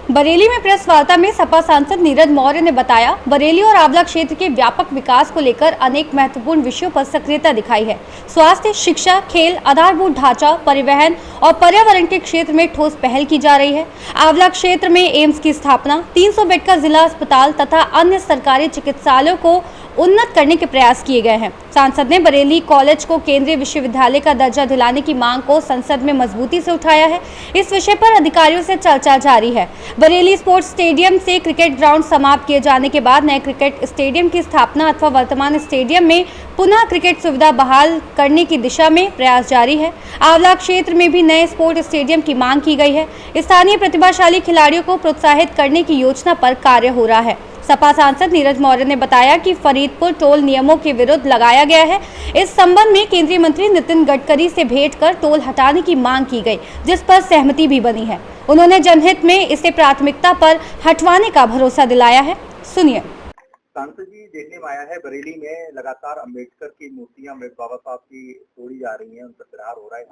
बरेली में प्रेस वार्ता में सपा सांसद नीरज मौर्य ने बताया, बरेली और आंवला क्षेत्र के व्यापक विकास को लेकर अनेक महत्वपूर्ण विषयों पर सक्रियता दिखाई है। स्वास्थ्य, शिक्षा, खेल, आधारभूत ढांचा, परिवहन और पर्यावरण के क्षेत्र में ठोस पहल की जा रही है। आंवला क्षेत्र में एम्स की स्थापना, 300 बेड का जिला अस्पताल तथा अन्य सरकारी चिकित्सालयों को उन्नत करने के प्रयास किए गए हैं। सांसद ने बरेली कॉलेज को केंद्रीय विश्वविद्यालय का दर्जा दिलाने की मांग को संसद में मजबूती से उठाया है। इस विषय पर अधिकारियों से चर्चा जारी है। बरेली स्पोर्ट्स स्टेडियम से क्रिकेट ग्राउंड समाप्त किए जाने के बाद नए क्रिकेट स्टेडियम की स्थापना अथवा वर्तमान स्टेडियम में पुनः क्रिकेट सुविधा बहाल करने की दिशा में प्रयास जारी है। आंवला क्षेत्र में भी नए स्पोर्ट्स स्टेडियम की मांग की गई है। स्थानीय प्रतिभाशाली खिलाड़ियों को प्रोत्साहित करने की योजना पर कार्य हो रहा है। सपा सांसद नीरज मौर्य ने बताया कि फरीदपुर टोल नियमों के विरुद्ध लगाया गया है। इस संबंध में केंद्रीय मंत्री नितिन गडकरी से भेंट कर टोल हटाने की मांग की गई, जिस पर सहमति भी बनी है। उन्होंने जनहित में इसे प्राथमिकता पर हटवाने का भरोसा दिलाया है। सुनिए। सांसद जी, देखने में आया है बरेली में लगातार अम्बेडकर की मूर्तियां बाबा साहब की तोड़ी जा रही हैं, उन पर प्रहार हो रहा है।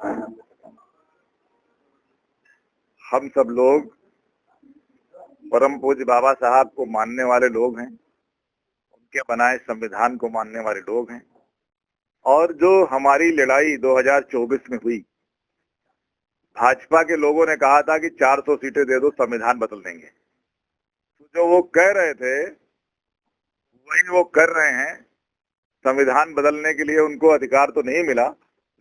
हम सब लोग परम पूज्य बाबा साहब को मानने वाले लोग हैं, उनके बनाए संविधान को मानने वाले लोग हैं। और जो हमारी लड़ाई 2024 में हुई, भाजपा के लोगों ने कहा था कि 400 सीटें दे दो, संविधान बदल देंगे। तो जो वो कह रहे थे वही वो कर रहे हैं। संविधान बदलने के लिए उनको अधिकार तो नहीं मिला,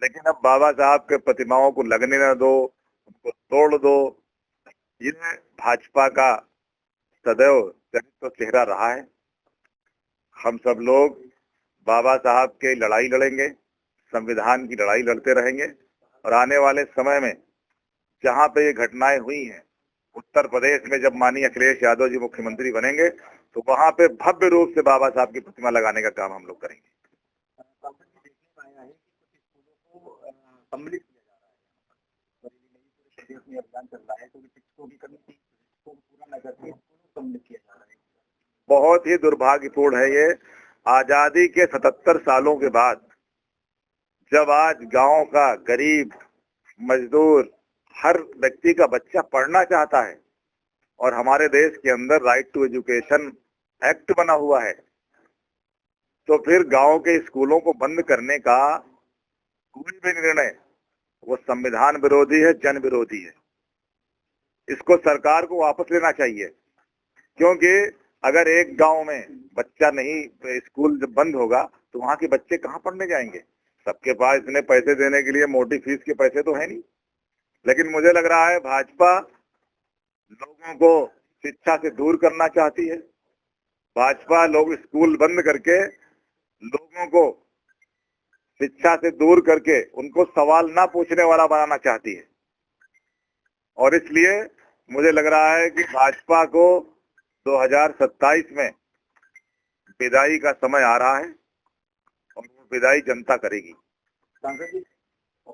लेकिन अब बाबा साहब के प्रतिमाओं को लगने न दो, उनको तोड़ दो। ये भाजपा का सदैव चरित्र चेहरा रहा है। हम सब लोग बाबा साहब की लड़ाई लड़ेंगे, संविधान की लड़ाई लड़ते रहेंगे। और आने वाले समय में जहां पे ये घटनाएं हुई हैं, उत्तर प्रदेश में जब माननीय अखिलेश यादव जी मुख्यमंत्री बनेंगे तो वहां पे भव्य रूप से बाबा साहब की प्रतिमा लगाने का काम हम लोग करेंगे। सम्मिलित किया जा रहा है, अभियान चल रहा है, तो शिक्षकों की कमी को पूरा न करके सम्मिलित किया जा रहा है। बहुत ही दुर्भाग्यपूर्ण है ये। आजादी के 77 सालों के बाद जब आज गांव का गरीब, मजदूर, हर व्यक्ति का बच्चा पढ़ना चाहता है और हमारे देश के अंदर राइट टू एजुकेशन एक्ट बना हुआ है, तो फिर गांव के स्कूलों को बंद करने का कोई भी निर्णय वो संविधान विरोधी है, जन विरोधी है। इसको सरकार को वापस लेना चाहिए, क्योंकि अगर एक गांव में बच्चा नहीं, स्कूल जब बंद होगा तो वहां के बच्चे कहां पढ़ने जाएंगे। सबके पास इतने पैसे देने के लिए मोटी फीस के पैसे तो है नहीं। लेकिन मुझे लग रहा है भाजपा लोगों को शिक्षा से दूर करना चाहती है। भाजपा लोग स्कूल बंद करके लोगों को शिक्षा से दूर करके उनको सवाल ना पूछने वाला बनाना चाहती है। और इसलिए मुझे लग रहा है कि भाजपा को 2027 में विदाई का समय आ रहा है और वो विदाई जनता करेगी। सांसद जी,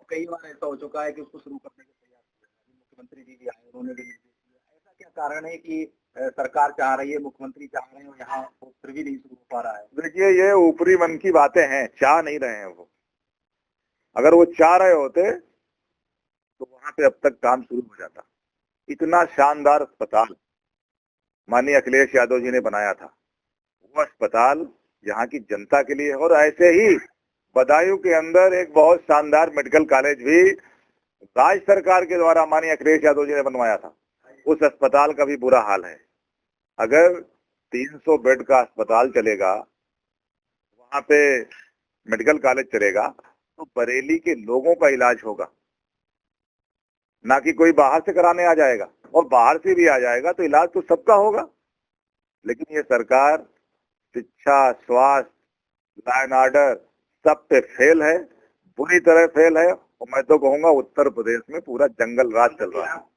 कई बार ऐसा हो चुका है कि उसको शुरू करने के प्रयास किए, मुख्यमंत्री जी भी आए, उन्होंने भी निर्देश दिया। ऐसा क्या कारण है कि सरकार चाह रही है, मुख्यमंत्री चाह रहे हैं और यहाँ फिर भी नहीं शुरू हो पा रहा है? देखिए, ये ऊपरी मन की बातें हैं, चाह नहीं रहे हैं वो। अगर वो चाह रहे होते तो वहां पे अब तक काम शुरू हो जाता। इतना शानदार अस्पताल माननीय अखिलेश यादव जी ने बनाया था, वो अस्पताल यहाँ की जनता के लिए। और ऐसे ही बदायूं के अंदर एक बहुत शानदार मेडिकल कॉलेज भी राज्य सरकार के द्वारा माननीय अखिलेश यादव जी ने बनवाया था। उस अस्पताल का भी बुरा हाल है। अगर 300 बेड का अस्पताल चलेगा, वहां पे मेडिकल कॉलेज चलेगा, तो बरेली के लोगों का इलाज होगा, ना कि कोई बाहर से कराने आ जाएगा। और बाहर से भी आ जाएगा तो इलाज तो सबका होगा। लेकिन ये सरकार शिक्षा, स्वास्थ्य, लॉ एंड ऑर्डर सब पे फेल है, बुरी तरह फेल है। और मैं तो कहूंगा उत्तर प्रदेश में पूरा जंगल राज चल रहा है।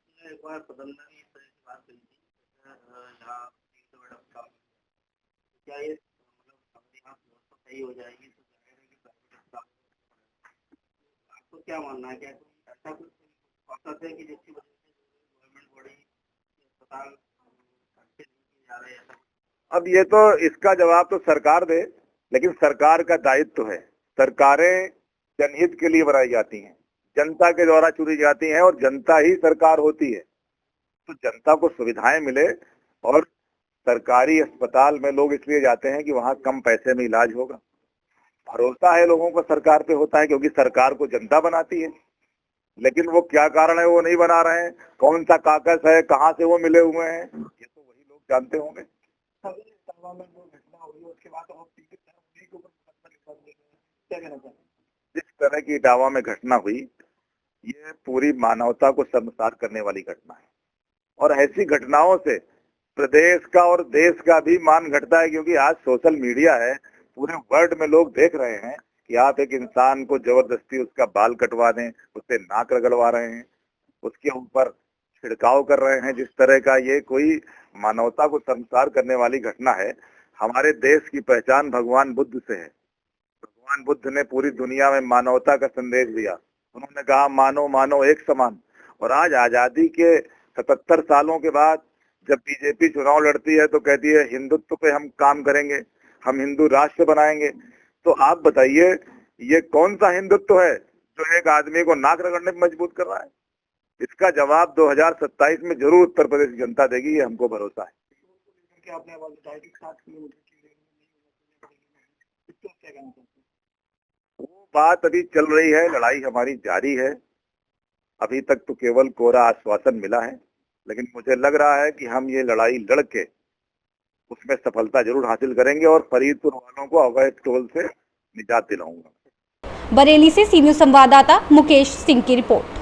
क्या मानना है, क्या ऐसा कुछ औसत है कि जिसकी वजह से गवर्नमेंट बॉडी अस्पताल जा रहे हैं? अब ये तो इसका जवाब तो सरकार दे, लेकिन सरकार का दायित्व है सरकारें जनहित के लिए बनाई जाती हैं, जनता के द्वारा चुनी जाती हैं और जनता ही सरकार होती है। तो जनता को सुविधाएं मिले, और सरकारी अस्पताल में लोग इसलिए जाते हैं कि वहां कम पैसे में इलाज होगा। भरोसा है लोगों को सरकार पे होता है, क्योंकि सरकार को जनता बनाती है। लेकिन वो क्या कारण है वो नहीं बना रहे हैं, कौन सा कागज है, कहाँ से वो मिले हुए हैं, ये तो वही लोग जानते होंगे। जिस तरह की इटावा में घटना हुई, ये पूरी मानवता को शर्मसार करने वाली घटना है, और ऐसी घटनाओं से प्रदेश का और देश का भी मान घटता है। क्योंकि आज सोशल मीडिया है, पूरे वर्ल्ड में लोग देख रहे हैं कि आप एक इंसान को जबरदस्ती उसका बाल कटवा दें, उससे नाक रगड़वा रहे हैं, उसके ऊपर छिड़काव कर रहे हैं। जिस तरह का ये कोई मानवता को शर्मसार करने वाली घटना है। हमारे देश की पहचान भगवान बुद्ध से है। भगवान बुद्ध ने पूरी दुनिया में मानवता का संदेश दिया। उन्होंने कहा मानो मानो एक समान। और आज आजादी के 77 सालों के बाद जब बीजेपी चुनाव लड़ती है तो कहती है हिंदुत्व पे हम काम करेंगे, हम हिंदू राष्ट्र बनाएंगे। तो आप बताइए, ये कौन सा हिंदुत्व है जो एक आदमी को नाक रगड़ने पर मजबूर कर रहा है? इसका जवाब 2027 में जरूर उत्तर प्रदेश की जनता देगी, ये हमको भरोसा है। वो बात अभी चल रही है, लड़ाई हमारी जारी है। अभी तक तो केवल कोरा आश्वासन मिला है, लेकिन मुझे लग रहा है कि हम ये लड़ाई लड़के उसमें सफलता जरूर हासिल करेंगे और फरीदपुर वालों को अवैध टोल से निजात दिलाऊंगा। बरेली से सी न्यूज़ संवाददाता मुकेश सिंह की रिपोर्ट।